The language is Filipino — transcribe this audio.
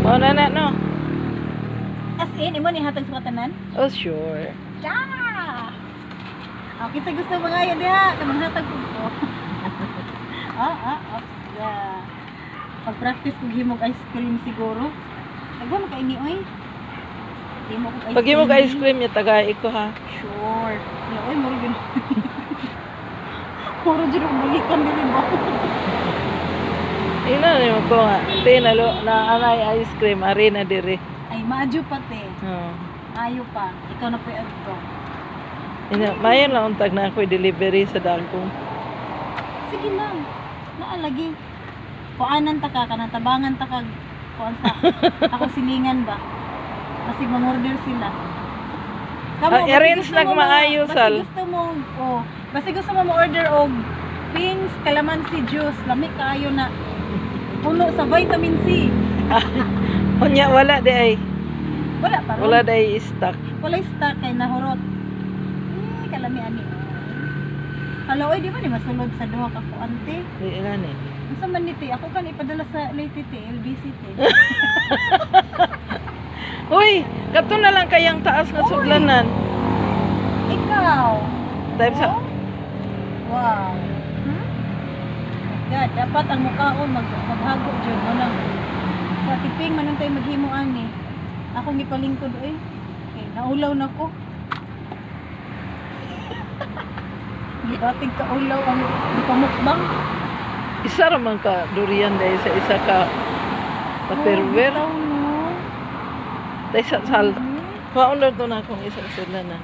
Oh, nana, no? As in, imo ni hatag sa katanan? Oh, sure. Yeah! Okay, sa gusto mo nga yun diha. Kamang hatag ko ko. Yeah. Pag-practice kong himog ice cream siguro. Nagwa makaini, oy. Himog ice cream. Pag mo ice cream, yung tagay ko, ha? Sure. Yeah, oy, moro yun. Moro dyan ang balikan din ba? Ina ni mo ko nga. Tinalo na anay ice cream, arena dire. Ay, maadyo pati. Oh. Ayo pa. Ikaw na po yung adto. Ina, mayon lang untag na ako delivery sa dagkong. Sige lang. Naalagi. Kuanan ta ka, kanang tabangan ta kag kuan sa ako silingan ba. Kasi mang-order sila. I-arrange na maayo, Sal. Basta gusto mo, oh, basta gusto mo ma-order og pings, calamansi juice, lami kaayo na puno sa vitamin C. Unya, wala di ay. Wala pa ron. Wala di ay stock. Wala stock kay nahurot. Kalami ani. Hala, oy, di ba ni masulod sa duha ka kuante? Di ilan eh. Unsa man niti? Ako kan ipadala sa Leyte LBCT. Uy, kato na lang kayang taas na suglanan. Ikaw. Type sa... Oh? Wow. God, dapat ang mukhaon maghago dyan. Ano? Sa tiping, manong tayo maghimo ani. Ako gipalingkod, eh. Okay, naulaw na ko. Dating kaulaw ang pamukbang. Isa raman ka durian dahil sa isa ka paperware. Oh, bitaw, no? Dahil sa sal. Kaunod to na akong isang suglanan.